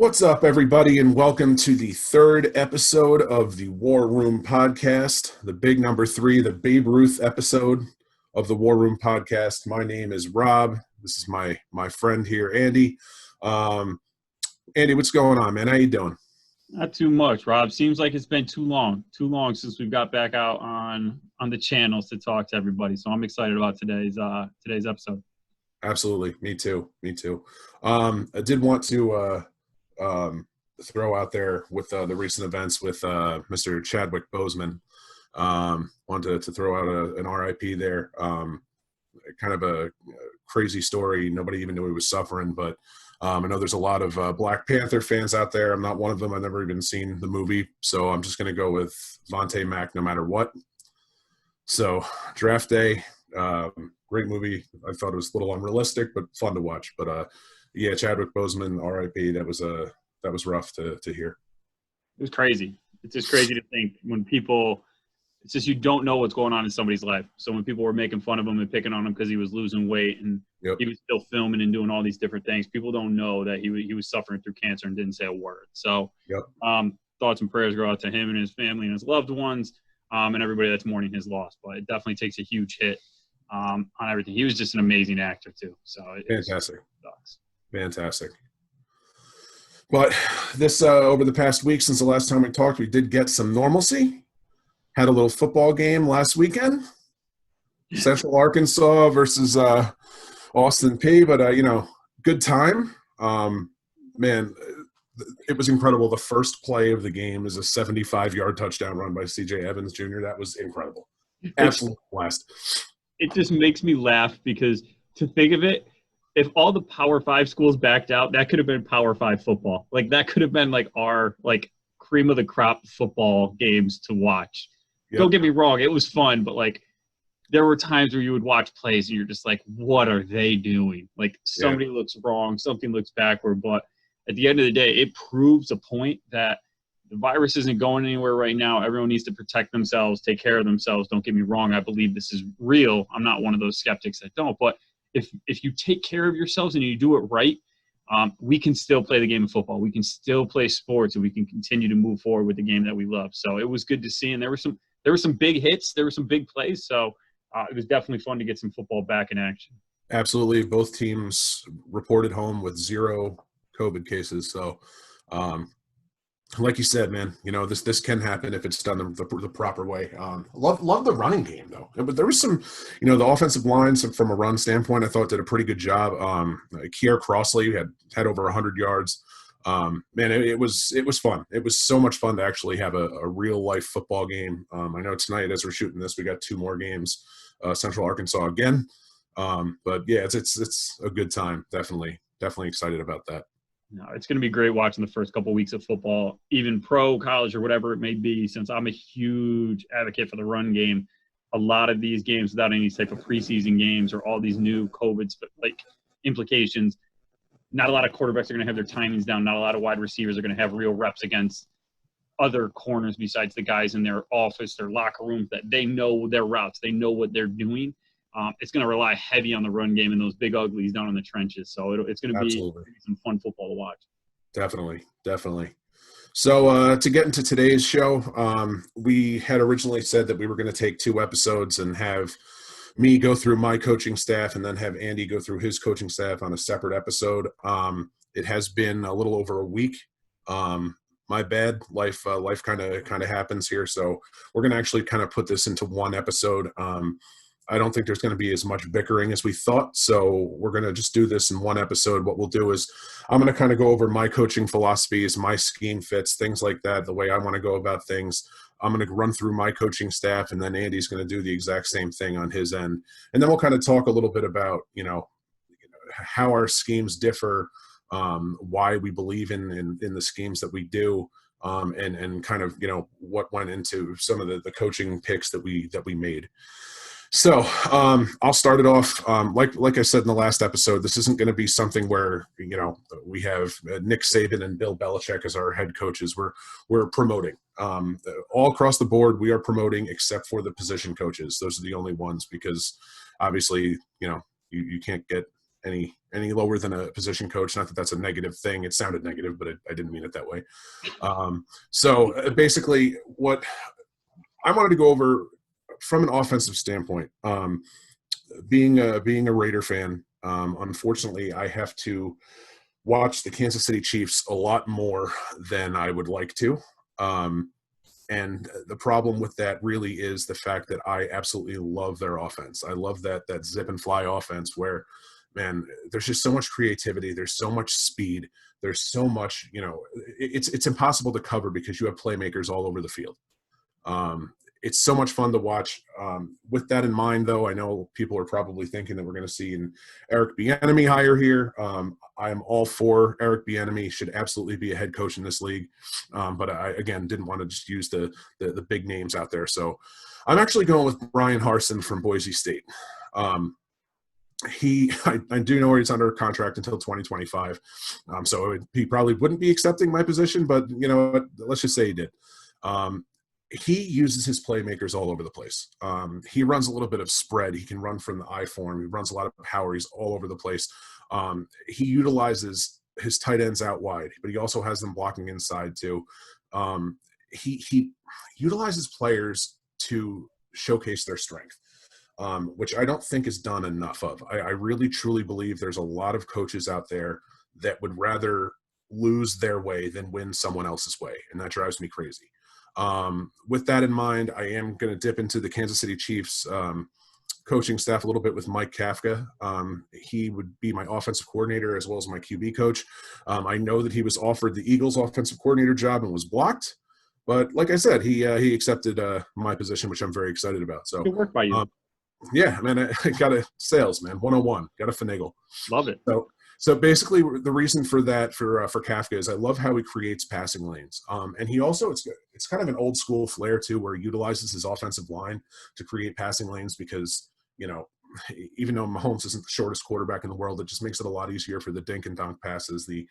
What's up, everybody, and welcome to the third episode of the War Room Podcast, the big number 3, the Babe Ruth episode of the War Room Podcast. My name is Rob. This is my friend here, Andy. Andy, what's going on, man? How you doing? Not too much, Rob. Seems like it's been too long since we got back out on the channels to talk to everybody. So I'm excited about today's episode. Absolutely, me too. I did want to throw out there with the recent events with Mr. Chadwick Boseman. Wanted to throw out an RIP there. Kind of a crazy story. Nobody even knew he was suffering, but I know there's a lot of Black Panther fans out there. I'm not one of them. I've never even seen the movie, so I'm just going to go with Vontae Mack no matter what. So, Draft Day, great movie. I thought it was a little unrealistic, but fun to watch. But yeah, Chadwick Boseman, R.I.P. That was rough to hear. It was crazy. It's just crazy to think when people. It's just you don't know what's going on in somebody's life. So when people were making fun of him and picking on him because he was losing weight and he was still filming and doing all these different things, people don't know that he was suffering through cancer and didn't say a word. So thoughts and prayers go out to him and his family and his loved ones and everybody that's mourning his loss. But it definitely takes a huge hit on everything. He was just an amazing actor too. So Fantastic. Fantastic. But this over the past week since the last time we talked, we did get some normalcy. Had a little football game last weekend. Central Arkansas versus Austin Peay. But, good time. Man, it was incredible. The first play of the game is a 75-yard touchdown run by C.J. Evans Jr. That was incredible. Absolute blast. It just makes me laugh because to think of it, if all the Power 5 schools backed out, that could have been Power 5 football. Like, that could have been, our, cream of the crop football games to watch. Yep. Don't get me wrong, it was fun, but, there were times where you would watch plays and you're just like, what are they doing? Somebody looks wrong, something looks backward. But at the end of the day, it proves a point that the virus isn't going anywhere right now. Everyone needs to protect themselves, take care of themselves. Don't get me wrong, I believe this is real. I'm not one of those skeptics that don't. But if you take care of yourselves and you do it right, we can still play the game of football. We can still play sports, and we can continue to move forward with the game that we love. So it was good to see, and there were some big hits. There were some big plays. So it was definitely fun to get some football back in action. Absolutely. Both teams reported home with 0 COVID cases. So, like you said, man, this can happen if it's done the proper way. Love the running game, though. But there was some, the offensive lines from a run standpoint, I thought did a pretty good job. Kier Crossley had over 100 yards. Man, it was fun. It was so much fun to actually have a real life football game. I know tonight as we're shooting this, we got 2 more games, Central Arkansas again. But yeah, it's a good time. Definitely excited about that. No, it's going to be great watching the first couple of weeks of football, even pro, college, or whatever it may be, since I'm a huge advocate for the run game. A lot of these games without any type of preseason games or all these new COVID implications, not a lot of quarterbacks are going to have their timings down. Not a lot of wide receivers are going to have real reps against other corners besides the guys in their office, their locker rooms, that they know their routes. They know what they're doing. It's going to rely heavy on the run game and those big uglies down in the trenches. So it's going to be some fun football to watch. Definitely. So to get into today's show, we had originally said that we were going to take 2 episodes and have me go through my coaching staff and then have Andy go through his coaching staff on a separate episode. It has been a little over a week. My bad. Life kind of happens here. So we're going to actually kind of put this into one episode. I don't think there's going to be as much bickering as we thought. So we're going to just do this in one episode. What we'll do is I'm going to kind of go over my coaching philosophies, my scheme fits, things like that, the way I want to go about things. I'm going to run through my coaching staff, and then Andy's going to do the exact same thing on his end. And then we'll kind of talk a little bit about, how our schemes differ, why we believe in the schemes that we do, and kind of, what went into some of the coaching picks that we made. So I'll start it off. Like I said in the last episode, this isn't going to be something where, we have Nick Saban and Bill Belichick as our head coaches. We're promoting. All across the board, we are promoting except for the position coaches. Those are the only ones because obviously, you can't get any lower than a position coach. Not that that's a negative thing. It sounded negative, but I didn't mean it that way. So basically, what I wanted to go over from an offensive standpoint, being a Raider fan, unfortunately, I have to watch the Kansas City Chiefs a lot more than I would like to. And the problem with that really is the fact that I absolutely love their offense. I love that zip and fly offense where, man, there's just so much creativity. There's so much speed. There's so much, it's impossible to cover because you have playmakers all over the field. It's so much fun to watch. With that in mind, though, I know people are probably thinking that we're going to see an Eric Bieniemy hire here. I am all for Eric Bieniemy. Should absolutely be a head coach in this league. But I, again, didn't want to just use the big names out there. So I'm actually going with Brian Harsin from Boise State. I do know he's under contract until 2025. So he probably wouldn't be accepting my position, but let's just say he did. He uses his playmakers all over the place. He runs a little bit of spread. He can run from the I form. He runs a lot of power. He's all over the place. He utilizes his tight ends out wide, but he also has them blocking inside too. He utilizes players to showcase their strength, which I don't think is done enough of. I really, truly believe there's a lot of coaches out there that would rather lose their way than win someone else's way, and that drives me crazy. With that in mind, I am going to dip into the Kansas City Chiefs coaching staff a little bit with Mike Kafka. He would be my offensive coordinator as well as my QB coach. I know that he was offered the Eagles offensive coordinator job and was blocked, but like I said, he accepted my position, which I'm very excited about. So good work by you. Yeah, man, I got a sales, man, 101, got to finagle. Love it. So basically, the reason for that for Kafka is I love how he creates passing lanes, and he also it's kind of an old school flair too, where he utilizes his offensive line to create passing lanes because even though Mahomes isn't the shortest quarterback in the world, it just makes it a lot easier for the dink and dunk passes, the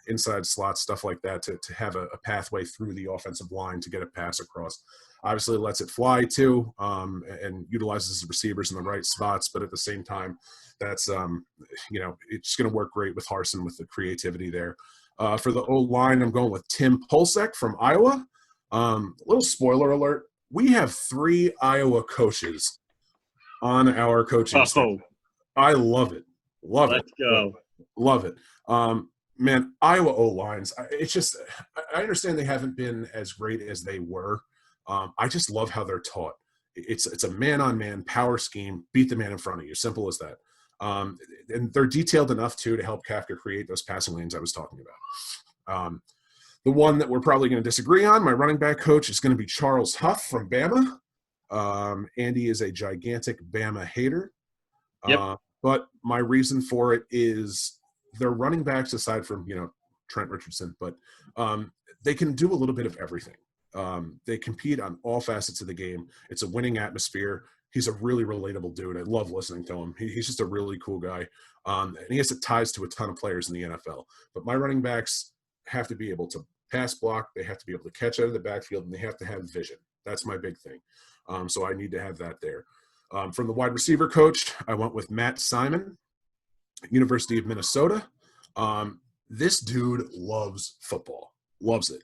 inside slots, stuff like that, to have a pathway through the offensive line to get a pass across. Obviously, lets it fly too, and utilizes the receivers in the right spots, but at the same time, that's it's going to work great with Harsin with the creativity there. For the O-line, I'm going with Tim Pulsek from Iowa. Little spoiler alert: we have 3 Iowa coaches on our coaching staff. I love it. Let's go. Love it. Man, Iowa O-lines. It's just I understand they haven't been as great as they were. I just love how they're taught. It's a man-on-man power scheme. Beat the man in front of you. Simple as that. And they're detailed enough too to help Kafka create those passing lanes I was talking about. The one that we're probably going to disagree on, my running back coach, is going to be Charles Huff from Bama. Andy is a gigantic Bama hater. Yep. But my reason for it is their running backs, aside from Trent Richardson, but they can do a little bit of everything. They compete on all facets of the game. It's a winning atmosphere. He's a really relatable dude. I love listening to him. He's just a really cool guy. And he has ties to a ton of players in the NFL. But my running backs have to be able to pass block. They have to be able to catch out of the backfield, and they have to have vision. That's my big thing. So I need to have that there. From the wide receiver coach, I went with Matt Simon, University of Minnesota. This dude loves football. Loves it.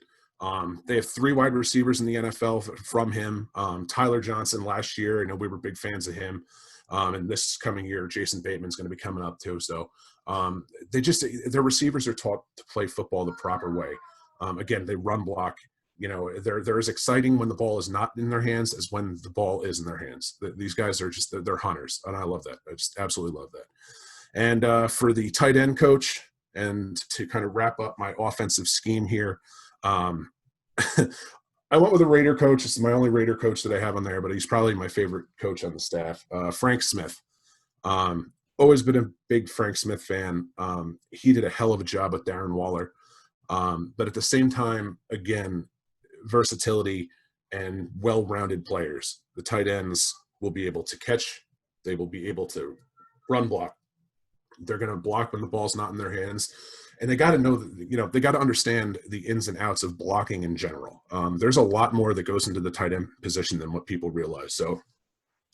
They have 3 wide receivers in the NFL from him. Tyler Johnson last year, I know we were big fans of him. And this coming year, Jason Bateman's going to be coming up too. So their receivers are taught to play football the proper way. Again, they run block. They're as exciting when the ball is not in their hands as when the ball is in their hands. These guys are they're hunters, and I love that. I just absolutely love that. And for the tight end coach, and to kind of wrap up my offensive scheme here, I went with a Raider coach. It's my only Raider coach that I have on there, but he's probably my favorite coach on the staff, Frank Smith. Always been a big Frank Smith fan. He did a hell of a job with Darren Waller. But at the same time, again, versatility and well-rounded players. The tight ends will be able to catch. They will be able to run block. They're going to block when the ball's not in their hands. And they got to know that, they got to understand the ins and outs of blocking in general. There's a lot more that goes into the tight end position than what people realize. So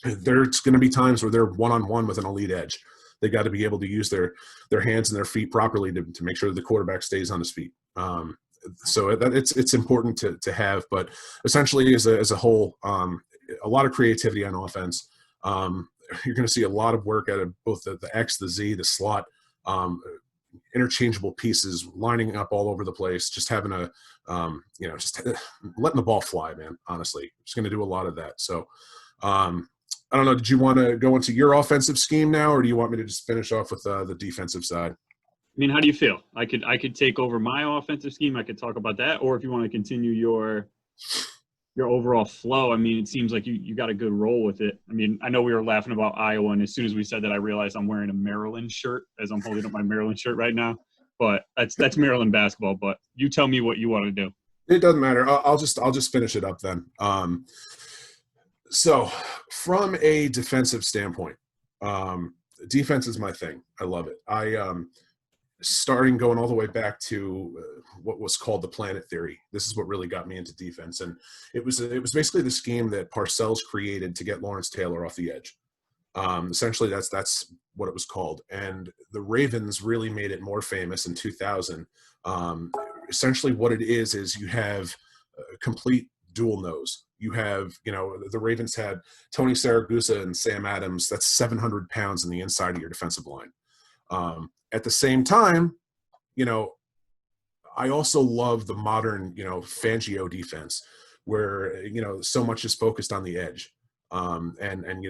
there's going to be times where they're one-on-one with an elite edge. They got to be able to use their hands and their feet properly to make sure the quarterback stays on his feet. So it's important to have, but essentially as a whole, a lot of creativity on offense. You're going to see a lot of work out of both the X, the Z, the slot, interchangeable pieces lining up all over the place. Just having just letting the ball fly, man. Honestly, just going to do a lot of that. So. I don't know. Did you want to go into your offensive scheme now, or do you want me to just finish off with the defensive side? I mean, how do you feel? I could take over my offensive scheme. I could talk about that, or if you want to continue your overall flow. I mean, it seems like you got a good roll with it. I mean, I know we were laughing about Iowa, and as soon as we said that, I realized I'm wearing a Maryland shirt as I'm holding up my Maryland shirt right now. But that's Maryland basketball. But you tell me what you want to do. It doesn't matter. I'll just finish it up then. So from a defensive standpoint, defense is my thing. I love it. Starting going all the way back to what was called the Planet Theory. This is what really got me into defense. And it was basically the scheme that Parcells created to get Lawrence Taylor off the edge. Essentially that's what it was called. And the Ravens really made it more famous in 2000. Essentially what it is you have a complete dual nose. You have, the Ravens had Tony Saragusa and Sam Adams. That's 700 pounds in the inside of your defensive line. At the same time, I also love the modern, Fangio defense where, so much is focused on the edge. And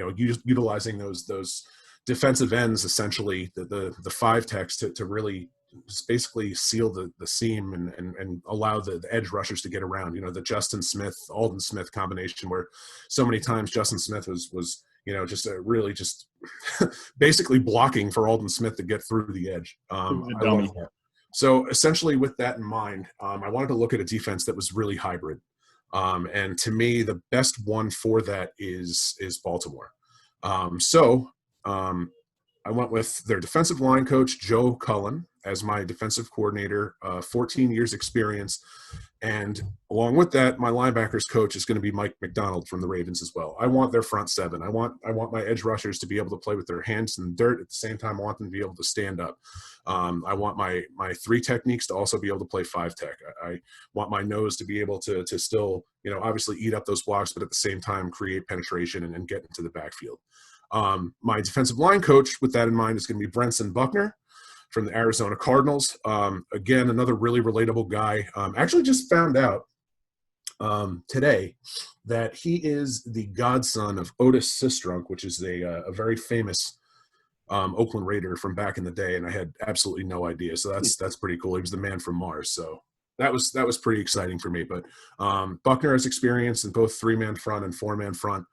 utilizing those defensive ends, essentially the five techs to really just basically seal the seam and allow the edge rushers to get around, the Justin Smith, Aldon Smith combination where so many times Justin Smith was just basically blocking for Aldon Smith to get through the edge. I love that. So essentially with that in mind, I wanted to look at a defense that was really hybrid. And to me, the best one for that is Baltimore. I went with their defensive line coach, Joe Cullen, as my defensive coordinator, 14 years experience. And along with that, my linebackers coach is going to be Mike McDonald from the Ravens as well. I want their front seven. I want my edge rushers to be able to play with their hands in the dirt. At the same time, I want them to be able to stand up. I want my three techniques to also be able to play five tech. I want my nose to be able to still, obviously eat up those blocks, but at the same time create penetration and get into the backfield. My defensive line coach, with that in mind, is going to be Brenson Buckner from the Arizona Cardinals. Again, another really relatable guy. Actually just found out today that he is the godson of Otis Sistrunk, which is a very famous Oakland Raider from back in the day, and I had absolutely no idea. So that's pretty cool. He was the man from Mars. So that was pretty exciting for me. But Buckner has experience in both 3-man front and 4-man front.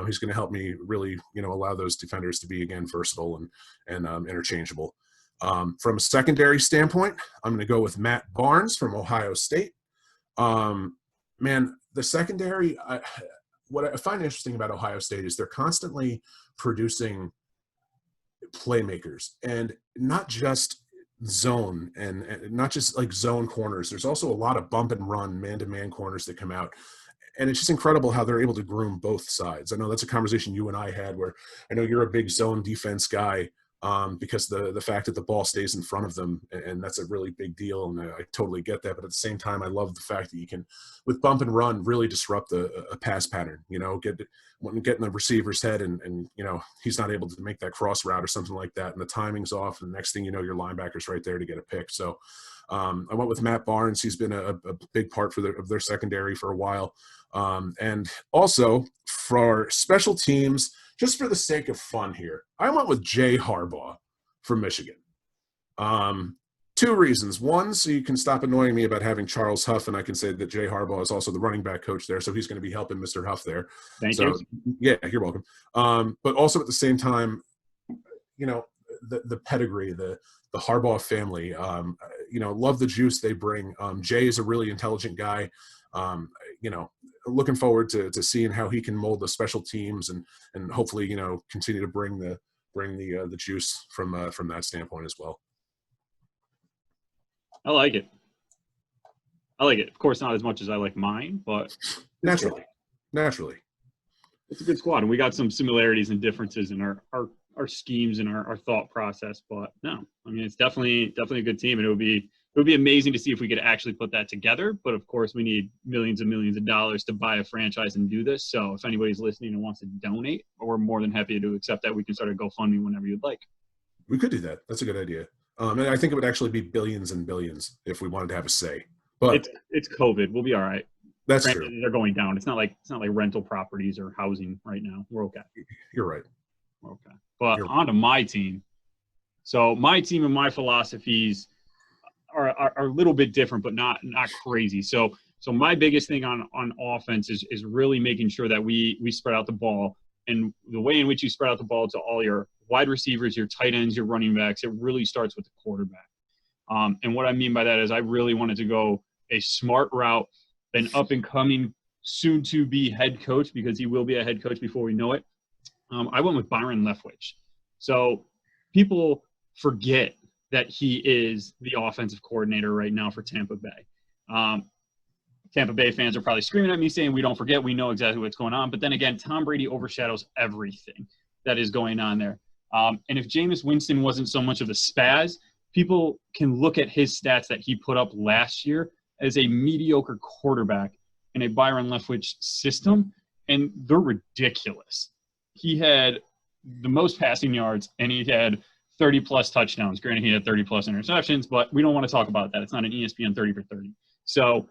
He's going to help me really, allow those defenders to be, again, versatile and interchangeable. From a secondary standpoint, I'm going to go with Matt Barnes from Ohio State. Man, the secondary, what I find interesting about Ohio State is they're constantly producing playmakers, and not just zone and not just like zone corners. There's also a lot of bump and run man-to-man corners that come out. And it's just incredible how they're able to groom both sides. I know that's a conversation you and I had where I know you're a big zone defense guy because the fact that the ball stays in front of them, and that's a really big deal. And I totally get that. But at the same time, I love the fact that you can, with bump and run, really disrupt a pass pattern, get in the receiver's head and he's not able to make that cross route or something like that. And the timing's off. And the next thing you know, your linebacker's right there to get a pick. So I went with Matt Barnes. He's been a big part of their secondary for a while. And also for special teams, just for the sake of fun here, I went with Jay Harbaugh from Michigan. 2 reasons. One, so you can stop annoying me about having Charles Huff, and I can say that Jay Harbaugh is also the running back coach there, so he's going to be helping Mr. Huff there. Thank you. Yeah, you're welcome. But also at the same time, the pedigree, the Harbaugh family, love the juice they bring. Jay is a really intelligent guy. Looking forward to seeing how he can mold the special teams and hopefully, continue to bring the juice from that standpoint as well. I like it. Of course, not as much as I like mine, but naturally. It's a good squad, and we got some similarities and differences in our schemes and our thought process. But no, I mean, it's definitely a good team, and it would be amazing to see if we could actually put that together. But of course, we need millions and millions of dollars to buy a franchise and do this. So if anybody's listening and wants to donate, we're more than happy to accept that. We can start a GoFundMe whenever you'd like. We could do that. That's a good idea. And I think it would actually be billions and billions if we wanted to have a say. But it's COVID. We'll be all right. That's true. They're going down. It's not like rental properties or housing right now. We're okay. You're right. We're okay. But on to my team. So my team and my philosophies are a little bit different, but not crazy. So my biggest thing on offense is really making sure that we spread out the ball. And the way in which you spread out the ball to all your wide receivers, your tight ends, your running backs, it really starts with the quarterback. And what I mean by that is I really wanted to go a smart route, an up-and-coming, soon-to-be head coach, because he will be a head coach before we know it. I went with Byron Leftwich. So people forget that he is the offensive coordinator right now for Tampa Bay. Tampa Bay fans are probably screaming at me saying, we don't forget, we know exactly what's going on. But then again, Tom Brady overshadows everything that is going on there. And if Jameis Winston wasn't so much of a spaz, people can look at his stats that he put up last year as a mediocre quarterback in a Byron Leftwich system, and they're ridiculous. He had the most passing yards, and he had 30-plus touchdowns. Granted, he had 30-plus interceptions, but we don't want to talk about that. It's not an ESPN 30 for 30. So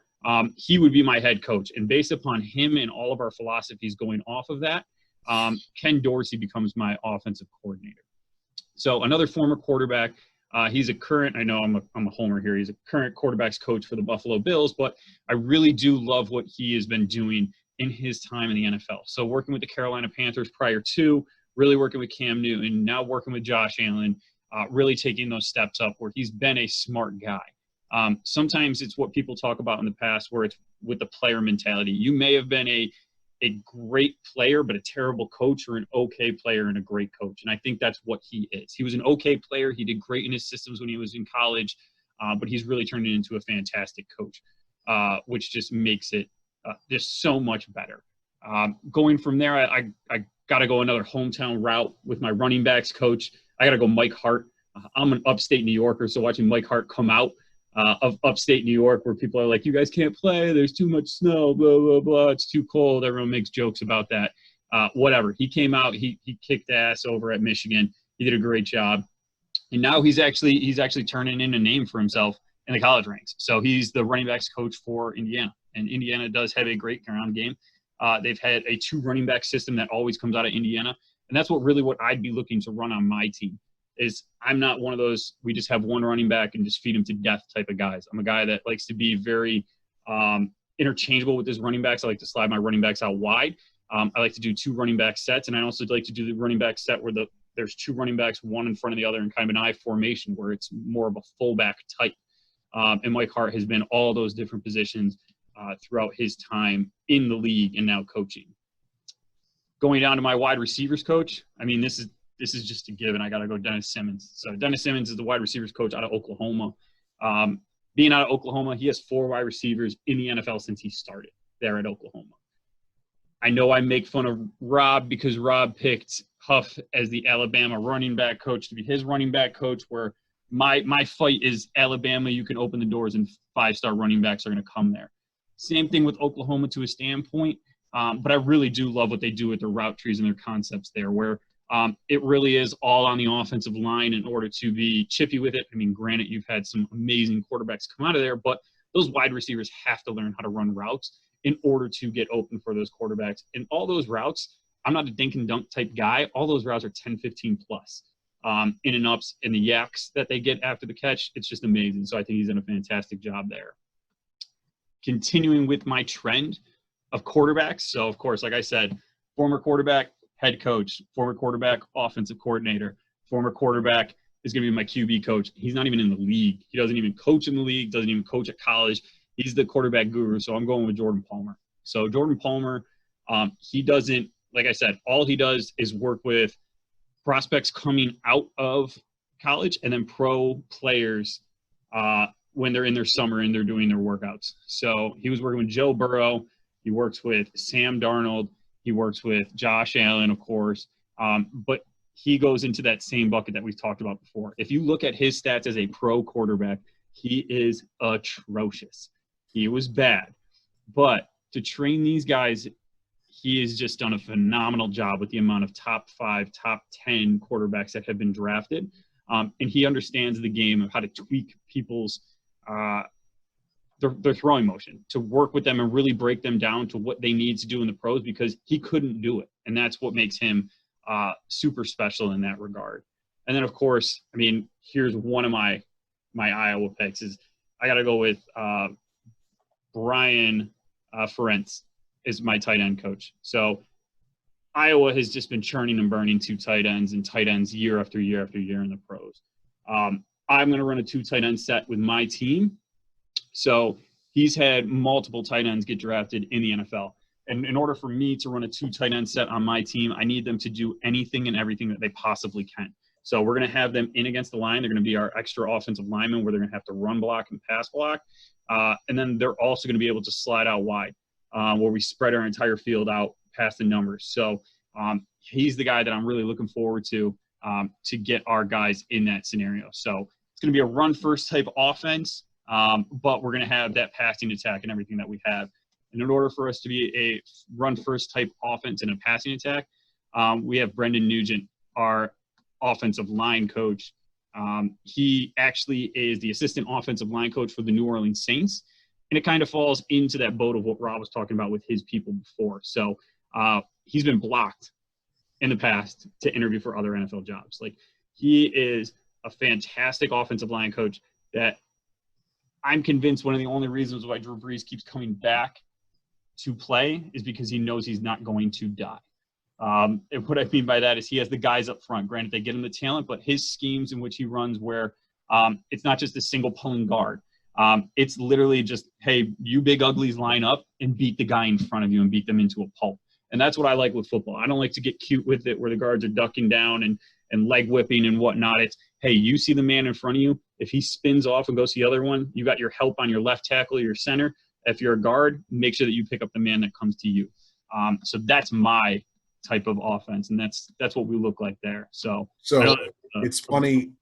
he would be my head coach. And based upon him and all of our philosophies going off of that, Ken Dorsey becomes my offensive coordinator. So another former quarterback. He's a current, I know I'm a homer here, he's a current quarterback's coach for the Buffalo Bills, but I really do love what he has been doing in his time in the NFL. So working with the Carolina Panthers prior to, really working with Cam Newton, now working with Josh Allen, really taking those steps up where he's been a smart guy. Sometimes it's what people talk about in the past where it's with the player mentality. You may have been a great player, but a terrible coach, or an okay player and a great coach. And I think that's what he is. He was an okay player. He did great in his systems when he was in college, but he's really turned it into a fantastic coach, which just makes it just so much better. Going from there, I got to go another hometown route with my running backs coach. I got to go Mike Hart. I'm an upstate New Yorker, so watching Mike Hart come out of upstate New York where people are like, you guys can't play, there's too much snow, blah, blah, blah, it's too cold. Everyone makes jokes about that. Whatever. He came out, he kicked ass over at Michigan. He did a great job. And now he's actually turning in a name for himself in the college ranks. So he's the running backs coach for Indiana. And Indiana does have a great ground game. They've had a 2 running back system that always comes out of Indiana. And that's what I'd be looking to run on my team. Is I'm not one of those, we just have one running back and just feed him to death type of guys. I'm a guy that likes to be very interchangeable with his running backs. I like to slide my running backs out wide. I like to do 2 running back sets, and I also like to do the running back set where there's 2 running backs, one in front of the other in kind of an I formation where it's more of a fullback type. And Mike Hart has been all those different positions throughout his time in the league and now coaching. Going down to my wide receivers coach, I mean, this is just a given. I got to go Dennis Simmons. So Dennis Simmons is the wide receivers coach out of Oklahoma. Being out of Oklahoma, he has 4 wide receivers in the NFL since he started there at Oklahoma. I know I make fun of Rob because Rob picked Huff as the Alabama running back coach to be his running back coach, where my fight is Alabama. You can open the doors and 5-star running backs are going to come there. Same thing with Oklahoma to a standpoint. But I really do love what they do with their route trees and their concepts there, where it really is all on the offensive line in order to be chippy with it. I mean, granted, you've had some amazing quarterbacks come out of there, but those wide receivers have to learn how to run routes in order to get open for those quarterbacks. And all those routes, I'm not a dink and dunk type guy. All those routes are 10, 15 plus. In and ups and the yaks that they get after the catch, it's just amazing. So I think he's done a fantastic job there. Continuing with my trend of quarterbacks. So, of course, like I said, former quarterback, head coach, former quarterback, offensive coordinator, former quarterback is going to be my QB coach. He's not even in the league. He doesn't even coach in the league, doesn't even coach at college. He's the quarterback guru. So I'm going with Jordan Palmer. So Jordan Palmer, he doesn't, like I said, all he does is work with prospects coming out of college and then pro players when they're in their summer and they're doing their workouts. So he was working with Joe Burrow. He works with Sam Darnold. He works with Josh Allen, of course, but he goes into that same bucket that we've talked about before. If you look at his stats as a pro quarterback, he is atrocious. He was bad. But to train these guys, he has just done a phenomenal job with the amount of top 5, top 10 quarterbacks that have been drafted. And he understands the game of how to tweak people's their throwing motion, to work with them and really break them down to what they need to do in the pros, because he couldn't do it. And that's what makes him super special in that regard. And then, of course, I mean, here's one of my Iowa picks is I got to go with Brian Ferentz is my tight end coach. So Iowa has just been churning and burning 2 tight ends and tight ends year after year after year in the pros. I'm going to run a 2 tight end set with my team. So he's had multiple tight ends get drafted in the NFL. And in order for me to run a 2 tight end set on my team, I need them to do anything and everything that they possibly can. So we're going to have them in against the line. They're going to be our extra offensive linemen where they're going to have to run block and pass block. And then they're also going to be able to slide out wide where we spread our entire field out past the numbers. So he's the guy that I'm really looking forward to get our guys in that scenario. So it's going to be a run-first type offense, but we're going to have that passing attack and everything that we have. And in order for us to be a run-first type offense and a passing attack, we have Brendan Nugent, our offensive line coach. He actually is the assistant offensive line coach for the New Orleans Saints. And it kind of falls into that boat of what Rob was talking about with his people before. So he's been blocked in the past to interview for other NFL jobs. Like, he is a fantastic offensive line coach that I'm convinced one of the only reasons why Drew Brees keeps coming back to play is because he knows he's not going to die. And what I mean by that is he has the guys up front. Granted, they get him the talent, but his schemes in which he runs where it's not just a single pulling guard. It's literally just, hey, you big uglies line up and beat the guy in front of you and beat them into a pulp. And that's what I like with football. I don't like to get cute with it where the guards are ducking down and leg whipping and whatnot. It's, hey, you see the man in front of you. If he spins off and goes to the other one, you got your help on your left tackle or your center. If you're a guard, make sure that you pick up the man that comes to you. So that's my type of offense, and that's what we look like there. So it's funny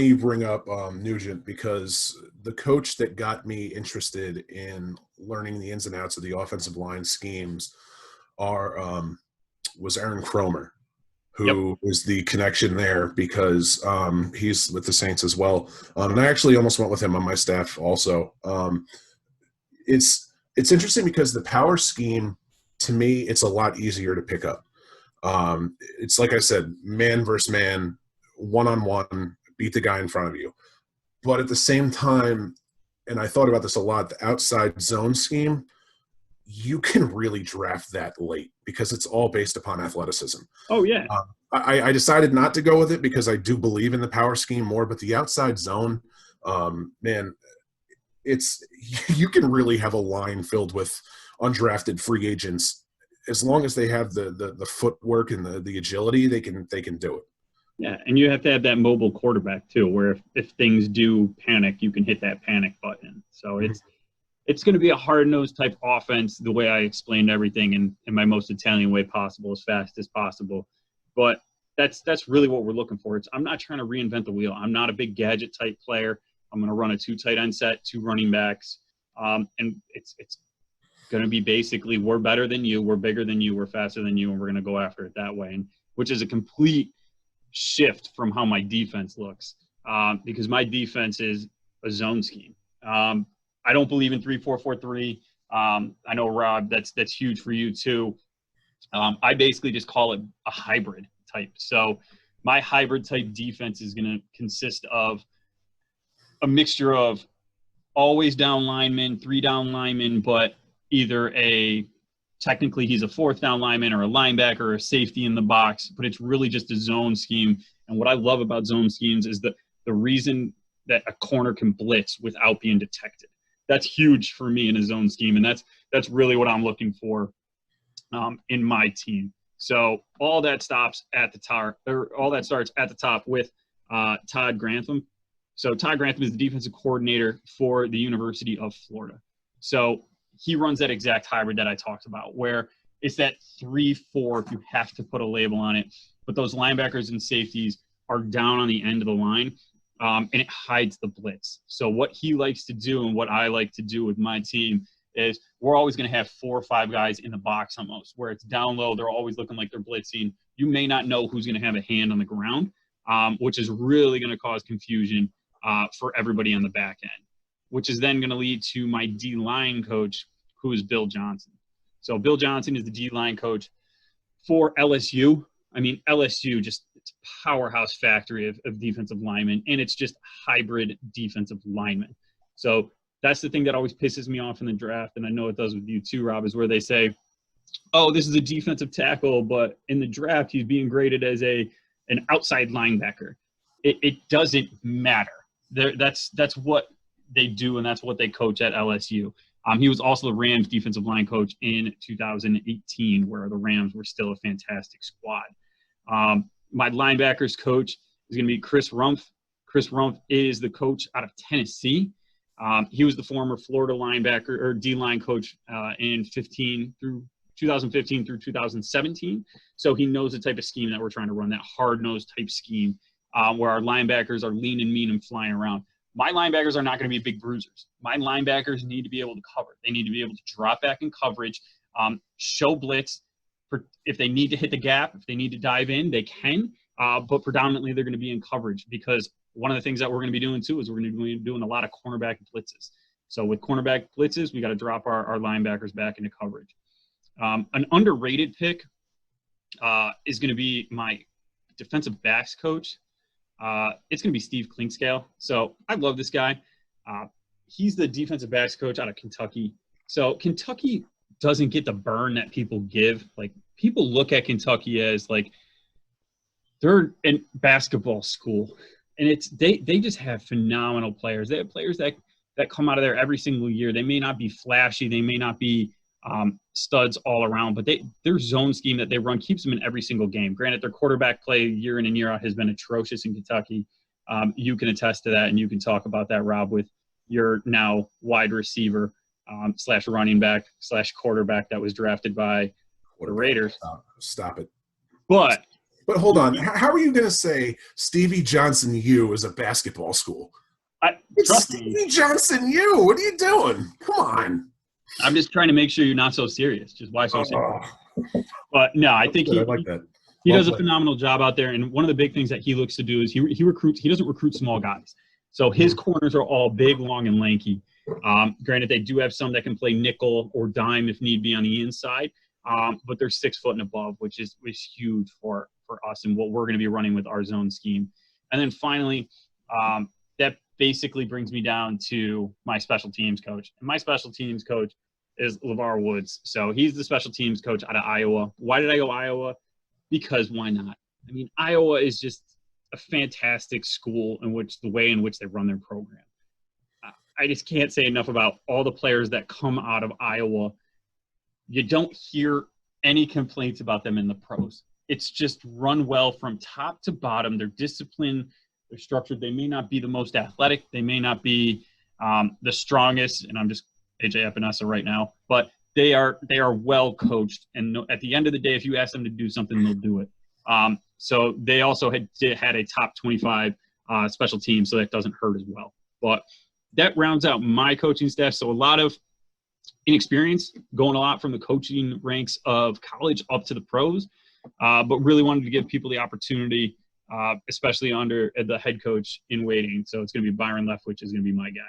you bring up Nugent, because the coach that got me interested in learning the ins and outs of the offensive line schemes was Aaron Cromer, who is the connection there, because he's with the Saints as well. And I actually almost went with him on my staff also. It's interesting because the power scheme, to me, it's a lot easier to pick up. It's like I said, man versus man, one-on-one, beat the guy in front of you. But at the same time, and I thought about this a lot, the outside zone scheme, you can really draft that late because it's all based upon athleticism. Oh, yeah. I decided not to go with it because I do believe in the power scheme more, but the outside zone, man, you can really have a line filled with undrafted free agents. As long as they have the footwork and the agility, they can do it. Yeah, and you have to have that mobile quarterback too, where if things do panic, you can hit that panic button. So it's going to be a hard-nosed type offense, the way I explained everything in my most Italian way possible, as fast as possible. But that's really what we're looking for. I'm not trying to reinvent the wheel. I'm not a big gadget type player. I'm going to run a 2 tight end set, 2 running backs, and it's going to be basically, we're better than you, we're bigger than you, we're faster than you, and we're going to go after it that way. And which is a complete shift from how my defense looks, because my defense is a zone scheme. I don't believe in 3-4-4-3. I know, Rob, that's huge for you too. I basically just call it a hybrid type. So my hybrid type defense is going to consist of a mixture of always down linemen, 3 down linemen, but either technically he's a 4th down lineman or a linebacker or a safety in the box, but it's really just a zone scheme. And what I love about zone schemes is the reason that a corner can blitz without being detected. That's huge for me in a zone scheme, and that's really what I'm looking for in my team. So all that starts at the top with Todd Grantham. So Todd Grantham is the defensive coordinator for the University of Florida. So he runs that exact hybrid that I talked about, where It's that 3-4 if you have to put a label on it. But those linebackers and safeties are down on the end of the line, and it hides the blitz. So what he likes to do and what I like to do with my team is we're always going to have 4 or 5 guys in the box almost, where it's down low. They're always looking like they're blitzing. You may not know who's going to have a hand on the ground, which is really going to cause confusion for everybody on the back end, which is then going to lead to my D-line coach, who is Bill Johnson. So Bill Johnson is the D-line coach for LSU. I mean, LSU, just it's a powerhouse factory of defensive linemen, and it's just hybrid defensive linemen. So that's the thing that always pisses me off in the draft, and I know it does with you too, Rob, is where they say, oh, this is a defensive tackle, but in the draft he's being graded as an outside linebacker. It doesn't matter. That's what they do, and that's what they coach at LSU. He was also the Rams defensive line coach in 2018, where the Rams were still a fantastic squad. My linebackers coach is going to be Chris Rumph. Chris Rumph is the coach out of Tennessee. He was the former Florida linebacker or D-line coach in 2015 through 2017. So he knows the type of scheme that we're trying to run, that hard-nosed type scheme where our linebackers are lean and mean and flying around. My linebackers are not going to be big bruisers. My linebackers need to be able to cover. They need to be able to drop back in coverage, show blitz. If they need to hit the gap, if they need to dive in, they can. But predominantly they're going to be in coverage, because one of the things that we're going to be doing too is we're going to be doing a lot of cornerback blitzes. So with cornerback blitzes, we got to drop our linebackers back into coverage. An underrated pick is going to be my defensive backs coach. It's going to be Steve Clinkscale. So I love this guy. He's the defensive backs coach out of Kentucky. So Kentucky doesn't get the burn that people give. Like, people look at Kentucky as like they're a basketball school, and they just have phenomenal players. They have players that come out of there every single year. They may not be flashy, they may not be studs all around, but their zone scheme that they run keeps them in every single game. Granted, their quarterback play year in and year out has been atrocious in Kentucky. You can attest to that, and you can talk about that, Rob, with your now wide receiver / running back / quarterback that was drafted by the Raiders. Stop it. But hold on. How are you going to say Stevie Johnson U is a basketball school? It's Stevie Johnson U. What are you doing? Come on. I'm just trying to make sure you're not so serious. Just why so serious? But no, I think I like that. He does a phenomenal job out there. And one of the big things that he looks to do is he doesn't recruit small guys. So his corners are all big, long, and lanky. Granted, they do have some that can play nickel or dime if need be on the inside. But they're 6 foot and above, which is huge for us and what we're going to be running with our zone scheme. And then finally, that basically brings me down to my special teams coach. And my special teams coach is LeVar Woods. So he's the special teams coach out of Iowa. Why did I go Iowa? Because why not? I mean, Iowa is just a fantastic school in which the way in which they run their program. I just can't say enough about all the players that come out of Iowa. You don't hear any complaints about them in the pros. It's just run well from top to bottom. They're disciplined. They're structured. They may not be the most athletic. They may not be the strongest. And I'm just AJ Epinesa right now. But they are well coached. And at the end of the day, if you ask them to do something, they'll do it. So they also had a top 25 special team, so that doesn't hurt as well. But that rounds out my coaching staff. So a lot of inexperience, going a lot from the coaching ranks of college up to the pros, but really wanted to give people the opportunity, especially under the head coach in waiting. So it's going to be Byron Leftwich is going to be my guy.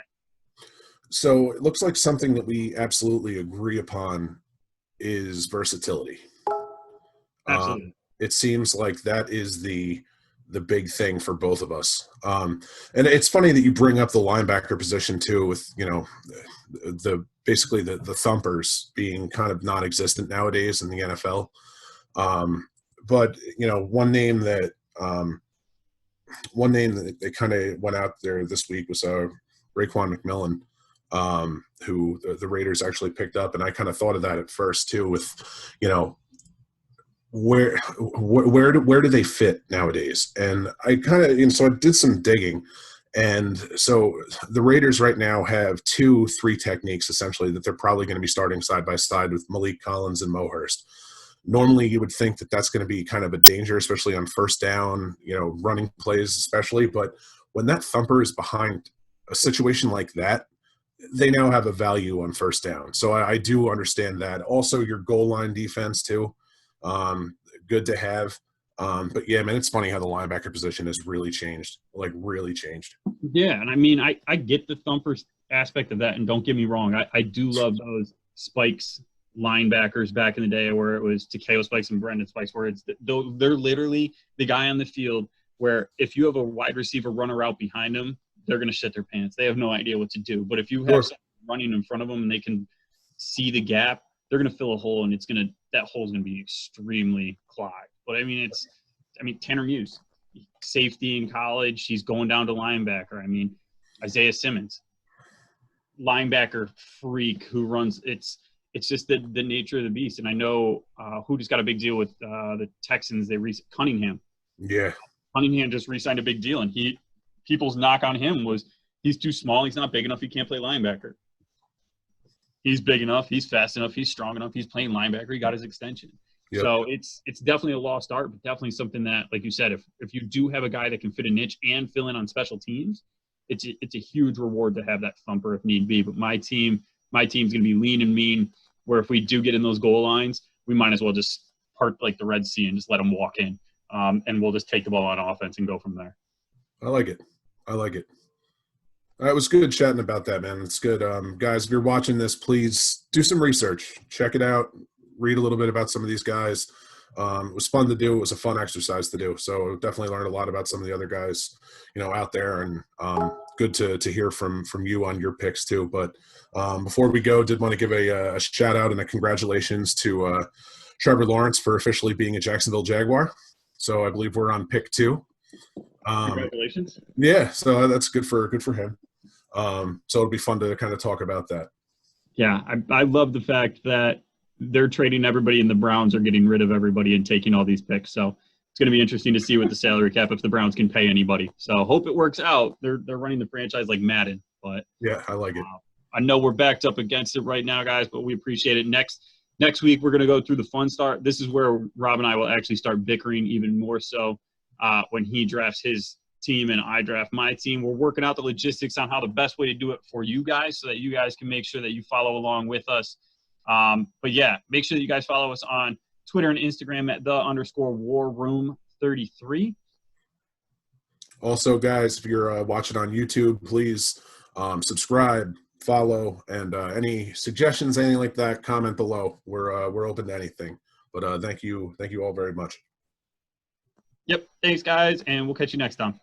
So it looks like something that we absolutely agree upon is versatility. Absolutely. It seems like that is the big thing for both of us. And it's funny that you bring up the linebacker position too, with, you know, basically the thumpers being kind of non-existent nowadays in the NFL. But, you know, one name that they kind of went out there this week was Raekwon McMillan, who the Raiders actually picked up. And I kind of thought of that at first too, with, you know, where do they fit nowadays? And I kind of, you know, so I did some digging, And so the Raiders right now have 2-3 techniques essentially that they're probably going to be starting side by side with Malik Collins and Mo Hurst. Normally you would think that that's going to be kind of a danger, especially on first down, running plays especially. But when that thumper is behind a situation like that, they now have a value on first down. So I do understand that. Also, your goal line defense too, good to have. But yeah, man, it's funny how the linebacker position has really changed, like really changed. Yeah, and I mean, I get the thumper aspect of that, and don't get me wrong, I do love those Spikes linebackers back in the day where it was Takeo Spikes and Brendan Spikes, where they're literally the guy on the field where if you have a wide receiver runner out behind them, they're going to shit their pants. They have no idea what to do. But if you have someone running in front of them and they can see the gap, they're going to fill a hole, and that hole is going to be extremely clogged. But I mean, Tanner Muse, safety in college, he's going down to linebacker. I mean, Isaiah Simmons, linebacker freak who runs. It's just the nature of the beast. And I know who just got a big deal with the Texans. Cunningham. Yeah, Cunningham just re-signed a big deal, and people's knock on him was he's too small, he's not big enough, he can't play linebacker. He's big enough, he's fast enough, he's strong enough, he's playing linebacker, he got his extension. Yep. So it's definitely a lost art, but definitely something that, like you said, if you do have a guy that can fit a niche and fill in on special teams, it's a huge reward to have that thumper if need be. But my team's going to be lean and mean, where if we do get in those goal lines, we might as well just part like the Red Sea and just let them walk in, and we'll just take the ball on offense and go from there. I like it. It was good chatting about that, man. It's good. Guys, if you're watching this, please do some research. Check it out. Read a little bit about some of these guys. It was fun to do. It was a fun exercise to do. So definitely learned a lot about some of the other guys, out there, and good to hear from you on your picks too. But before we go, did want to give a shout out and a congratulations to Trevor Lawrence for officially being a Jacksonville Jaguar. So I believe we're on pick 2. Congratulations. Yeah, so that's good for him. So it'll be fun to kind of talk about that. Yeah, I love the fact that they're trading everybody and the Browns are getting rid of everybody and taking all these picks. So it's going to be interesting to see with the salary cap if the Browns can pay anybody. So hope it works out. They're running the franchise like Madden. But yeah, I like it. I know we're backed up against it right now, guys, but we appreciate it. Next week, we're going to go through the fun start. This is where Rob and I will actually start bickering even more so when he drafts his team and I draft my team. We're working out the logistics on how the best way to do it for you guys so that you guys can make sure that you follow along with us. But yeah, make sure that you guys follow us on Twitter and Instagram at _War Room 33. Also, guys, if you're watching on YouTube, please subscribe, follow, and any suggestions, anything like that, comment below. We're open to anything. But thank you all very much. Yep, thanks guys, and we'll catch you next time.